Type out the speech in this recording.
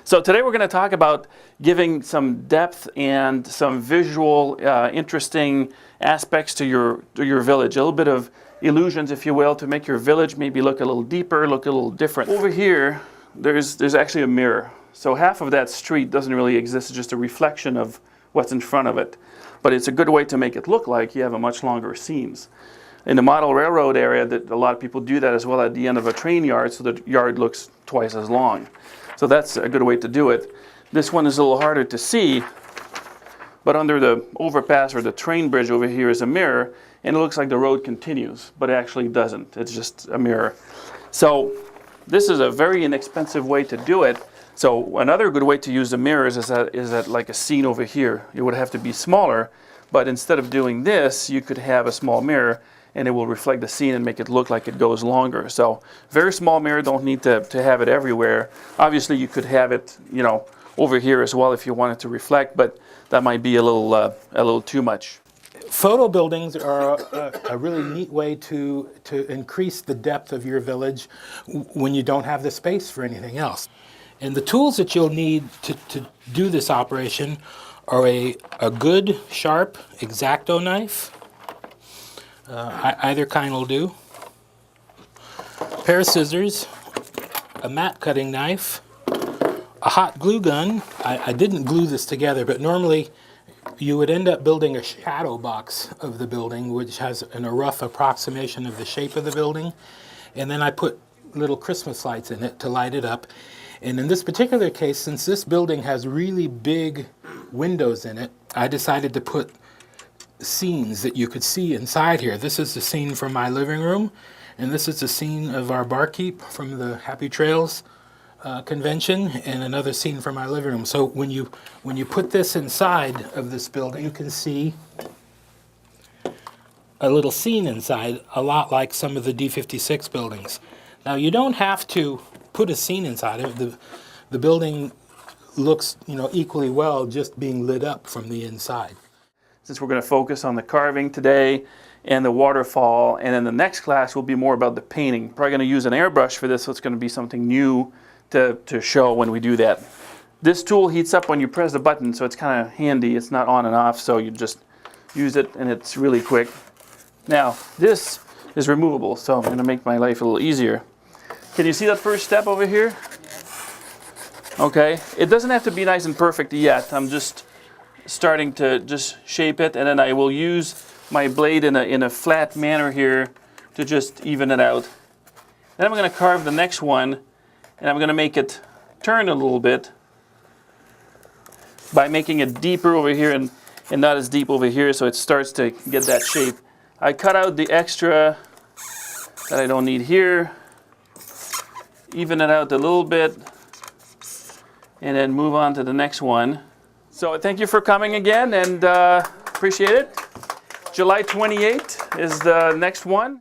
So today we're going to talk about giving some depth and some visual, interesting aspects to your village. A little bit of illusions, if you will, to make your village maybe look a little deeper, look a little different. Over here, there's actually a mirror. So half of that street doesn't really exist. It's just a reflection of what's in front of it. But it's a good way to make it look like you have a much longer scenes. In the model railroad area, that a lot of people do that as well at the end of a train yard, so the yard looks twice as long. So that's a good way to do it. This one is a little harder to see, but under the overpass or the train bridge over here is a mirror, and it looks like the road continues, but it actually doesn't. It's just a mirror. So this is a very inexpensive way to do it. So another good way to use the mirrors is that like a scene over here. It would have to be smaller, but instead of doing this, you could have a small mirror and it will reflect the scene and make it look like it goes longer. So very small mirror, don't need to have it everywhere. Obviously you could have it, over here as well if you wanted to reflect, but that might be a little too much. Photo buildings are a really neat way to increase the depth of your village when you don't have the space for anything else. And the tools that you'll need to do this operation are a good, sharp X-Acto knife. Either kind will do. A pair of scissors, a mat cutting knife, a hot glue gun. I didn't glue this together, but normally you would end up building a shadow box of the building, which has a rough approximation of the shape of the building. And then I put little Christmas lights in it to light it up. And in this particular case, since this building has really big windows in it, I decided to put scenes that you could see inside here. This is the scene from my living room, and this is the scene of our barkeep from the Happy Trails convention, and another scene from my living room. So when you put this inside of this building, you can see a little scene inside, a lot like some of the D56 buildings. Now you don't have to put a scene inside of it. The building looks, equally well just being lit up from the inside. Since we're going to focus on the carving today and the waterfall, and then the next class will be more about the painting. Probably going to use an airbrush for this, so it's going to be something new to show when we do that. This tool heats up when you press the button, so it's kind of handy. It's not on and off, so you just use it and it's really quick. Now, this is removable, so I'm going to make my life a little easier. Can you see that first step over here? Okay, it doesn't have to be nice and perfect yet. I'm just starting to just shape it, and then I will use my blade in a flat manner here to just even it out. Then I'm going to carve the next one, and I'm going to make it turn a little bit by making it deeper over here and not as deep over here, so it starts to get that shape. I cut out the extra that I don't need here, even it out a little bit, and then move on to the next one. So thank you for coming again, and appreciate it. July 28th is the next one.